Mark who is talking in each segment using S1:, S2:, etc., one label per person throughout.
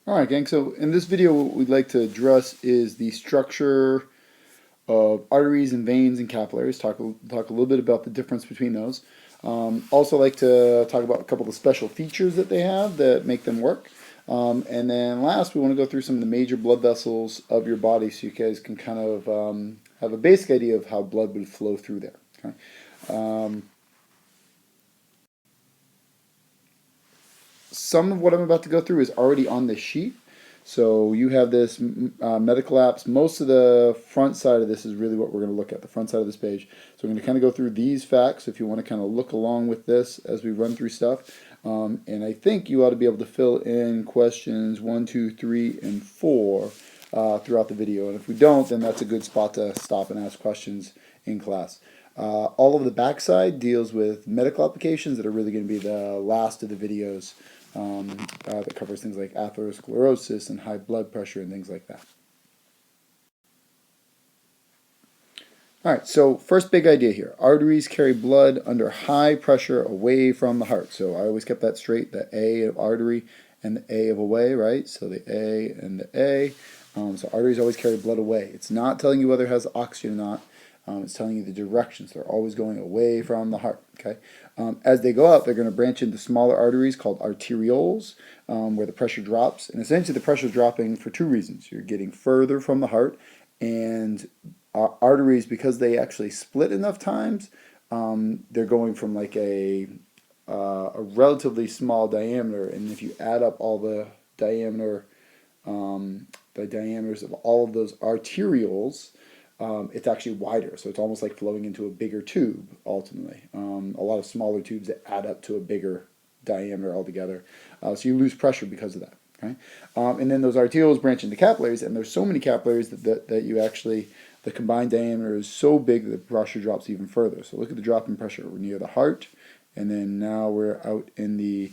S1: Alright, gang, so in this video what we'd like to address is the structure of arteries and veins and capillaries, talk a little bit about the difference between those. Also like to talk about a couple of the special features that they have that make them work. And then last we want to go through some of the major blood vessels of your body so you guys can kind of have a basic idea of how blood would flow through there. Okay? Some of what I'm about to go through is already on the sheet. So you have this medical apps. Most of the front side of this is really what we're going to look at, the front side of this page. So we're going to kind of go through these facts if you want to kind of look along with this as we run through stuff. And I think you ought to be able to fill in questions 1, 2, 3, and 4 throughout the video. And if we don't, then that's a good spot to stop and ask questions in class. All of the backside deals with medical applications that are really going to be the last of the videos that covers things like atherosclerosis and high blood pressure and things like that. Alright, so first big idea here. Arteries carry blood under high pressure away from the heart. So I always kept that straight, the A of artery and the A of away, right? So the A and the A. So arteries always carry blood away. It's not telling you whether it has oxygen or not. It's telling you the directions. They're always going away from the heart. Okay. As they go up, they're going to branch into smaller arteries called arterioles, where the pressure drops. And essentially, the pressure is dropping for two reasons. You're getting further from the heart, and arteries, because they actually split enough times, they're going from like a relatively small diameter. And if you add up all the diameters of all of those arterioles, it's actually wider, so it's almost like flowing into a bigger tube, ultimately. A lot of smaller tubes that add up to a bigger diameter altogether. So you lose pressure because of that. Okay? And then those arterioles branch into capillaries, and there's so many capillaries that you actually, the combined diameter is so big that the pressure drops even further. So look at the drop in pressure. We're near the heart, and then now we're out in the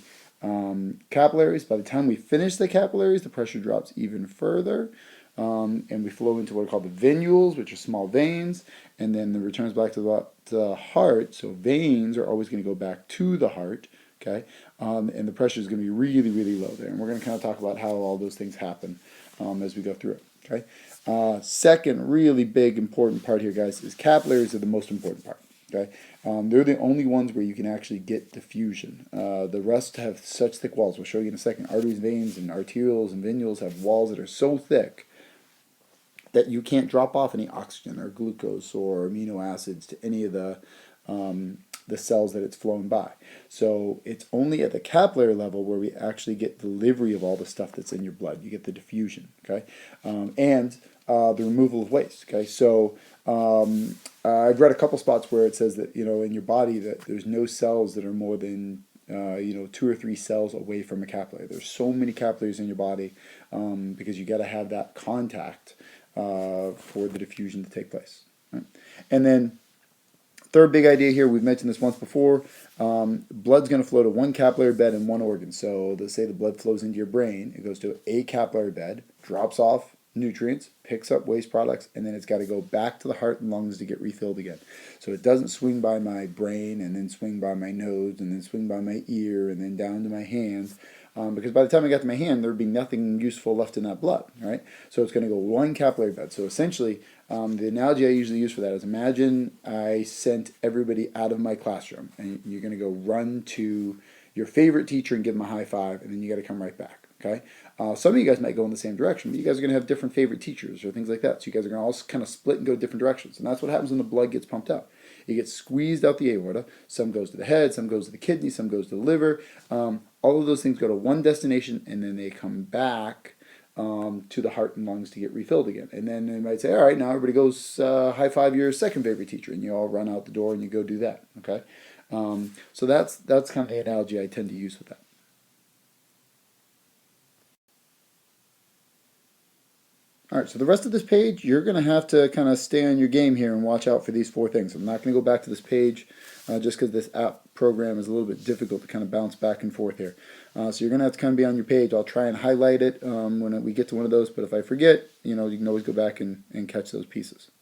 S1: capillaries. By the time we finish the capillaries, the pressure drops even further. And we flow into what are called the venules, which are small veins, and then it returns back to the heart. So veins are always going to go back to the heart, okay? And the pressure is going to be really, really low there. And we're going to kind of talk about how all those things happen as we go through it, okay? Second really big important part here, guys, is capillaries are the most important part. Okay, they're the only ones where you can actually get diffusion. The rest have such thick walls. We'll show you in a second. Arteries, veins, and arterioles and venules have walls that are so thick that you can't drop off any oxygen or glucose or amino acids to any of the cells that it's flown by. So it's only at the capillary level where we actually get delivery of all the stuff that's in your blood. You get the diffusion, okay, and the removal of waste. Okay, so I've read a couple spots where it says that in your body that there's no cells that are more than 2 or 3 cells away from a capillary. There's so many capillaries in your body because you got to have that contact for the diffusion to take place. Right? And then third big idea here, we've mentioned this once before, blood's going to flow to one capillary bed in one organ. So let's say the blood flows into your brain, it goes to a capillary bed, drops off nutrients, picks up waste products, and then it's got to go back to the heart and lungs to get refilled again. So it doesn't swing by my brain and then swing by my nose and then swing by my ear and then down to my hands. Because by the time I got to my hand, there would be nothing useful left in that blood, right? So it's going to go one capillary bed. So essentially, the analogy I usually use for that is imagine I sent everybody out of my classroom, and you're going to go run to your favorite teacher and give them a high five, and then you got to come right back, okay? Some of you guys might go in the same direction, but you guys are going to have different favorite teachers or things like that. So you guys are going to all kind of split and go different directions, and that's what happens when the blood gets pumped out. It gets squeezed out the aorta. Some goes to the head, some goes to the kidney, some goes to the liver. All of those things go to one destination, and then they come back to the heart and lungs to get refilled again. And then they might say, all right, now everybody goes high five your second favorite teacher, and you all run out the door and you go do that. Okay, so that's kind of the analogy I tend to use with that. All right, so the rest of this page, you're going to have to kind of stay on your game here and watch out for these 4 things. I'm not going to go back to this page just because this app program is a little bit difficult to kind of bounce back and forth here. So you're going to have to kind of be on your page. I'll try and highlight it when we get to one of those, but if I forget, you can always go back and catch those pieces.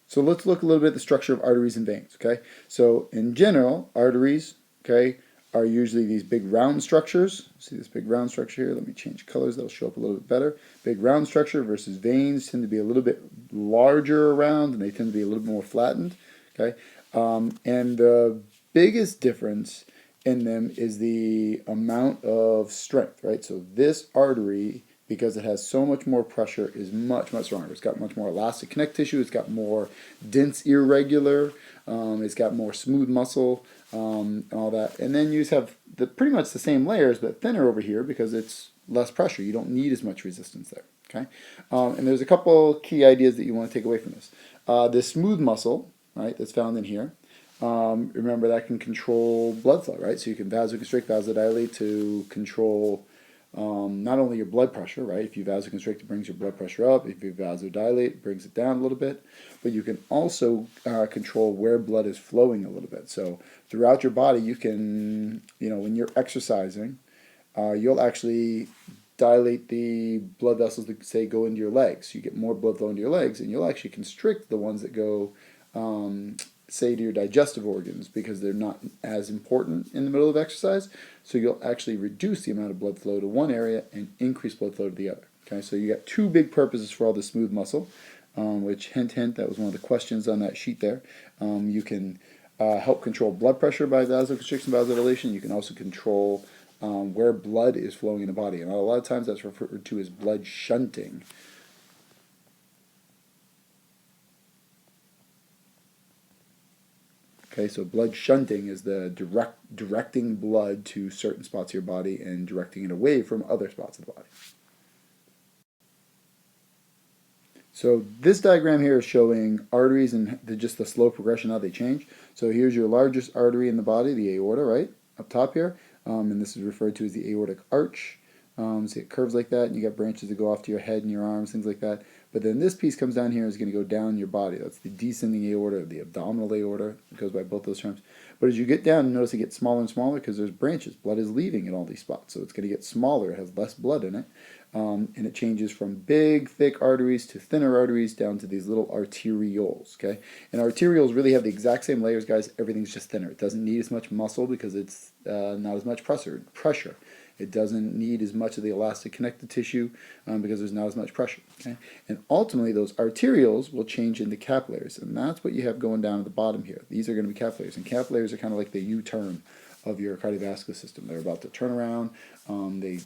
S1: So let's look a little bit at the structure of arteries and veins, okay? So in general, arteries, okay, are usually these big round structures. See this big round structure here? Let me change colors. That'll show up a little bit better. Big round structure versus veins tend to be a little bit larger around, and they tend to be a little bit more flattened. Okay, and the biggest difference in them is the amount of strength, right? So this artery, because it has so much more pressure, is much, much stronger. It's got much more elastic connect tissue. It's got more dense irregular. It's got more smooth muscle, and all that. And then you just have pretty much the same layers, but thinner over here because it's less pressure. You don't need as much resistance there. Okay, and there's a couple key ideas that you want to take away from this. This smooth muscle, right, that's found in here. Remember that can control blood flow, right? So you can vasoconstrict, vasodilate to control not only your blood pressure, right? If you vasoconstrict, it brings your blood pressure up. If you vasodilate, it brings it down a little bit. But you can also control where blood is flowing a little bit. So throughout your body, you can, when you're exercising, you'll actually dilate the blood vessels that, say, go into your legs. You get more blood flow into your legs, and you'll actually constrict the ones that go, say, to your digestive organs because they're not as important in the middle of exercise. So you'll actually reduce the amount of blood flow to one area and increase blood flow to the other. Okay, so you got two big purposes for all the smooth muscle, which, hint, hint, that was one of the questions on that sheet there. You can help control blood pressure by vasoconstriction, vasodilation. You can also control where blood is flowing in the body. And a lot of times that's referred to as blood shunting. Okay, so blood shunting is the directing blood to certain spots of your body and directing it away from other spots of the body. So this diagram here is showing arteries and just the slow progression, how they change. So here's your largest artery in the body, the aorta, right, up top here. And this is referred to as the aortic arch. So it curves like that, and you got branches that go off to your head and your arms, things like that. But then this piece comes down here and is going to go down your body. That's the descending aorta, the abdominal aorta. It goes by both those terms. But as you get down, notice it gets smaller and smaller because there's branches. Blood is leaving in all these spots, so it's going to get smaller. It has less blood in it. And it changes from big, thick arteries to thinner arteries down to these little arterioles, okay? And arterioles really have the exact same layers, guys. Everything's just thinner. It doesn't need as much muscle because it's not as much pressure. It doesn't need as much of the elastic connective tissue because there's not as much pressure, okay? And ultimately, those arterioles will change into capillaries, and that's what you have going down at the bottom here. These are going to be capillaries, and capillaries are kind of like the Uturn of your cardiovascular system. They're about to turn around. They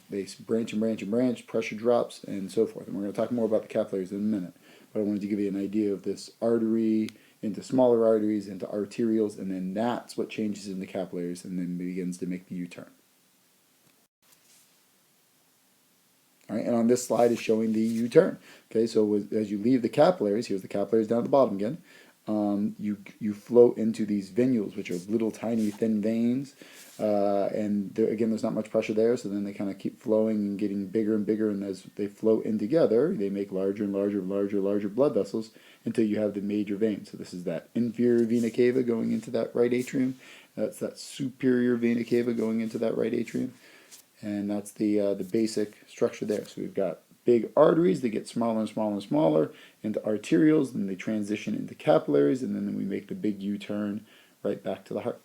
S1: branch and branch and branch, pressure drops, and so forth. And we're going to talk more about the capillaries in a minute. But I wanted to give you an idea of this artery into smaller arteries, into arterioles, and then that's what changes into capillaries and then begins to make the U-turn. All right, and on this slide is showing the U-turn. Okay, so as you leave the capillaries, here's the capillaries down at the bottom again. You flow into these venules, which are little tiny thin veins, and again, there's not much pressure there, so then they kind of keep flowing and getting bigger and bigger, and as they flow in together, they make larger and larger blood vessels until you have the major vein. So this is that inferior vena cava going into that right atrium. That's that superior vena cava going into that right atrium, and that's the basic structure there. So we've got big arteries that get smaller and smaller and smaller into arterioles, and they transition into capillaries, and then we make the big U-turn right back to the heart.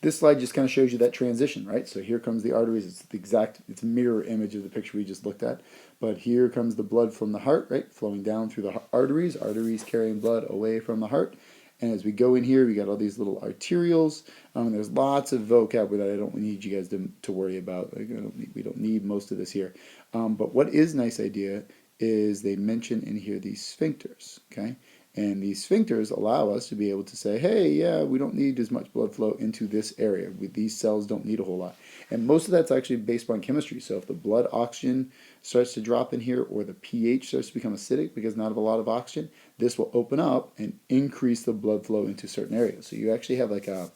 S1: This slide just kind of shows you that transition, right? So here comes the arteries. It's a mirror image of the picture we just looked at. But here comes the blood from the heart, right? Flowing down through the arteries carrying blood away from the heart. And as we go in here, we got all these little arterioles. There's lots of vocab that I don't need you guys to worry about. We don't need most of this here. But what is a nice idea is they mention in here these sphincters, okay? And these sphincters allow us to be able to say, hey, yeah, we don't need as much blood flow into this area. These cells don't need a whole lot. And most of that's actually based on chemistry. So if the blood oxygen starts to drop in here, or the pH starts to become acidic because not of a lot of oxygen, this will open up and increase the blood flow into certain areas. So you actually have like a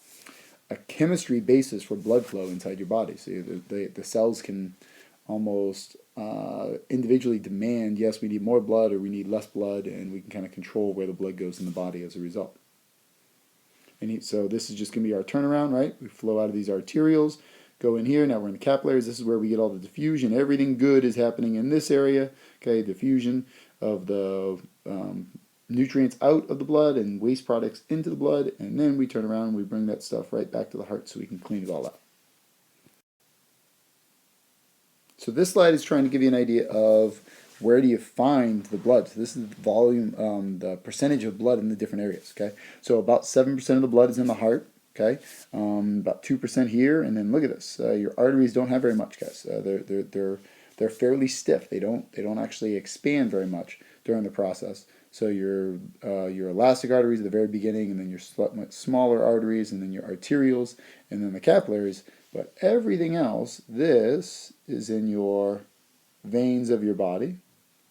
S1: chemistry basis for blood flow inside your body. So the cells can almost individually demand, yes, we need more blood or we need less blood, and we can kind of control where the blood goes in the body as a result. And so this is just going to be our turnaround, right? We flow out of these arterioles, go in here. Now we're in the capillaries. This is where we get all the diffusion. Everything good is happening in this area. Okay, diffusion of the nutrients out of the blood and waste products into the blood, and then we turn around and we bring that stuff right back to the heart so we can clean it all out. So this slide is trying to give you an idea of where do you find the blood. So this is the volume, the percentage of blood in the different areas. Okay, so about 7% of the blood is in the heart. Okay, about 2% here, and then look at this. Your arteries don't have very much, guys. They're fairly stiff. They don't actually expand very much during the process. So your elastic arteries at the very beginning, and then your much smaller arteries, and then your arterioles, and then the capillaries. But everything else, this is in your veins of your body,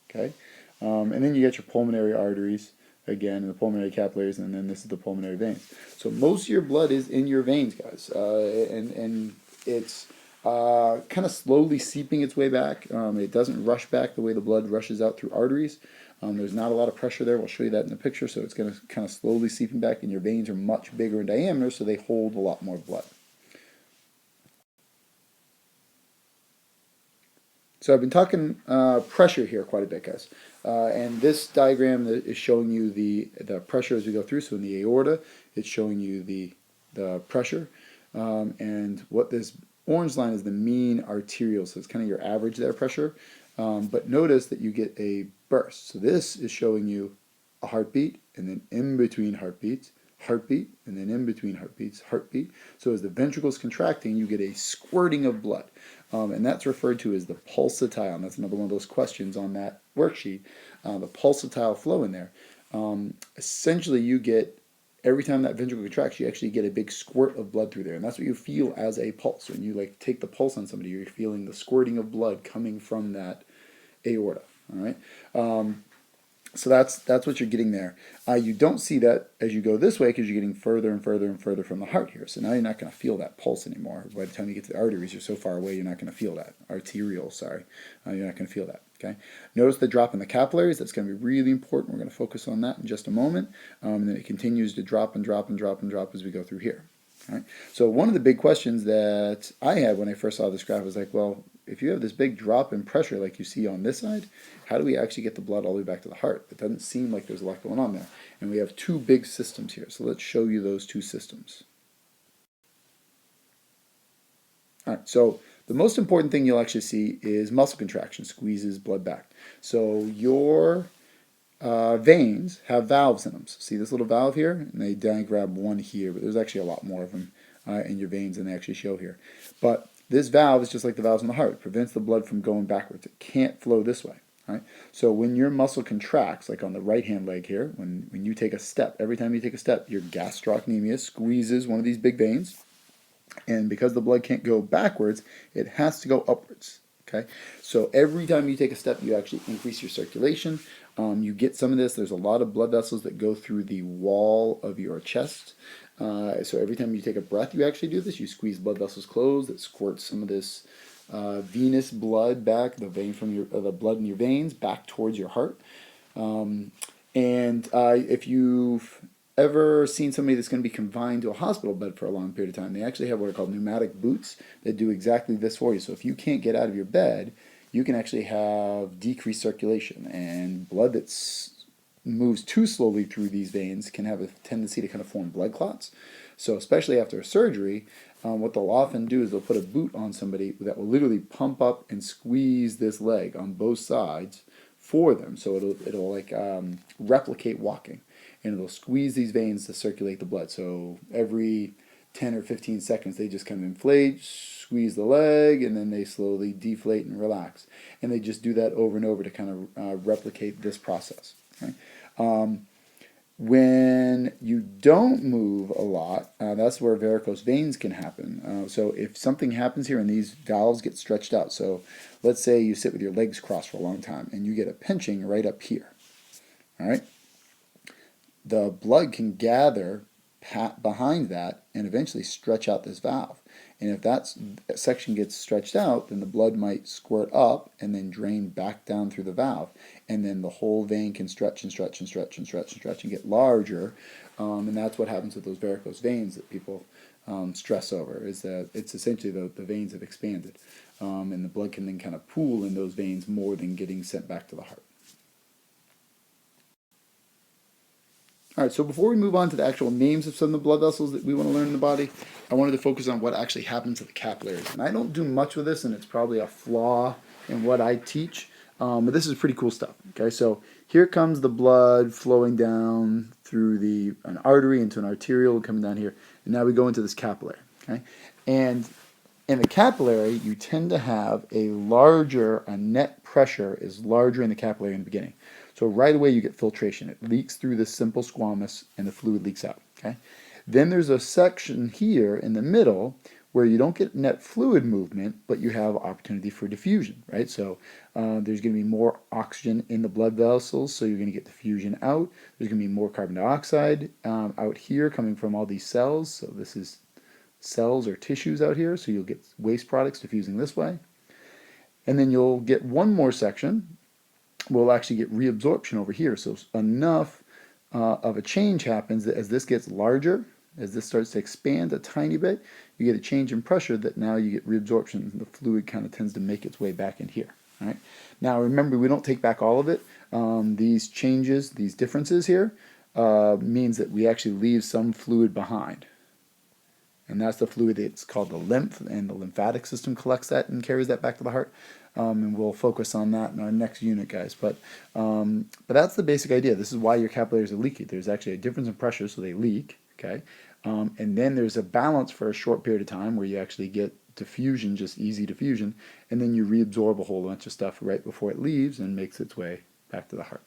S1: okay? And then you get your pulmonary arteries, again, and the pulmonary capillaries, and then this is the pulmonary veins. So most of your blood is in your veins, guys, and it's kind of slowly seeping its way back. It doesn't rush back the way the blood rushes out through arteries. There's not a lot of pressure there. We'll show you that in the picture. So it's going to kind of slowly seeping back, and your veins are much bigger in diameter, so they hold a lot more blood. So I've been talking pressure here quite a bit, guys. And this diagram is showing you the pressure as we go through. So in the aorta, it's showing you the pressure. And what this orange line is the mean arterial. So it's kind of your average there pressure. But notice that you get a burst. So this is showing you a heartbeat, and then in between heartbeats, heartbeat, and then in between heartbeats, heartbeat. So as the ventricle is contracting, you get a squirting of blood. And that's referred to as the pulsatile. And that's another one of those questions on that worksheet, the pulsatile flow in there. Essentially, you get, every time that ventricle contracts, you actually get a big squirt of blood through there. And that's what you feel as a pulse. When you like take the pulse on somebody, you're feeling the squirting of blood coming from that aorta. All right. So that's what you're getting there. You don't see that as you go this way because you're getting further and further and further from the heart here. So now you're not going to feel that pulse anymore. By the time you get to the arteries, you're so far away, you're not going to feel that. Arterioles, sorry. You're not going to feel that. Okay. Notice the drop in the capillaries. That's going to be really important. We're going to focus on that in just a moment. And then it continues to drop and drop and drop and drop as we go through here. All right. So one of the big questions that I had when I first saw this graph was like, well, if you have this big drop in pressure like you see on this side, how do we actually get the blood all the way back to the heart? It doesn't seem like there's a lot going on there. And we have two big systems here. So let's show you those two systems. All right, so the most important thing you'll actually see is muscle contraction squeezes blood back. So your veins have valves in them. So see this little valve here? And they grab one here, but there's actually a lot more of them in your veins than they actually show here. But this valve is just like the valves in the heart. It prevents the blood from going backwards. It can't flow this way. Right? So when your muscle contracts, like on the right-hand leg here, when you take a step, every time you take a step, your gastrocnemius squeezes one of these big veins. And because the blood can't go backwards, it has to go upwards. Okay, so every time you take a step, you actually increase your circulation. You get some of this. There's a lot of blood vessels that go through the wall of your chest. So every time you take a breath, you actually do this. You squeeze blood vessels closed. That squirts some of this venous blood back, the blood in your veins back towards your heart. If you've ever seen somebody that's going to be confined to a hospital bed for a long period of time, they actually have what are called pneumatic boots that do exactly this for you. So if you can't get out of your bed, you can actually have decreased circulation, and blood that moves too slowly through these veins can have a tendency to kind of form blood clots. So especially after a surgery, what they'll often do is they'll put a boot on somebody that will literally pump up and squeeze this leg on both sides for them. So it'll like replicate walking, and it'll squeeze these veins to circulate the blood. So every 10 or 15 seconds, they just kind of inflate, squeeze the leg, and then they slowly deflate and relax. And they just do that over and over to kind of replicate this process. Okay? When you don't move a lot, that's where varicose veins can happen. So if something happens here and these valves get stretched out, so let's say you sit with your legs crossed for a long time and you get a pinching right up here, all right? The blood can gather behind that and eventually stretch out this valve. And if that section gets stretched out, then the blood might squirt up and then drain back down through the valve. And then the whole vein can stretch and stretch and stretch and stretch and stretch and get larger. And that's what happens with those varicose veins that people stress over, is that it's essentially the veins have expanded. And the blood can then kind of pool in those veins more than getting sent back to the heart. All right, so before we move on to the actual names of some of the blood vessels that we want to learn in the body, I wanted to focus on what actually happens to the capillaries. And I don't do much with this, and it's probably a flaw in what I teach, but this is pretty cool stuff. Okay, so here comes the blood flowing down through an artery into an arteriole, coming down here, and now we go into this capillary. Okay, and in the capillary, you tend to have a net pressure is larger in the capillary in the beginning. So right away you get filtration. It leaks through the simple squamous and the fluid leaks out. Okay. Then there's a section here in the middle where you don't get net fluid movement, but you have opportunity for diffusion, right? So there's going to be more oxygen in the blood vessels, so you're going to get diffusion out. There's going to be more carbon dioxide out here coming from all these cells. So this is cells or tissues out here, so you'll get waste products diffusing this way. And then you'll get one more section. We'll actually get reabsorption over here. So enough of a change happens that as this gets larger, as this starts to expand a tiny bit, you get a change in pressure that now you get reabsorption, and the fluid kind of tends to make its way back in here. All right. Now remember, we don't take back all of it. These changes, these differences here, means that we actually leave some fluid behind. And that's the fluid that's called the lymph, and the lymphatic system collects that and carries that back to the heart. And we'll focus on that in our next unit, guys. But that's the basic idea. This is why your capillaries are leaky. There's actually a difference in pressure, so they leak. Okay, and then there's a balance for a short period of time where you actually get diffusion, just easy diffusion, and then you reabsorb a whole bunch of stuff right before it leaves and makes its way back to the heart.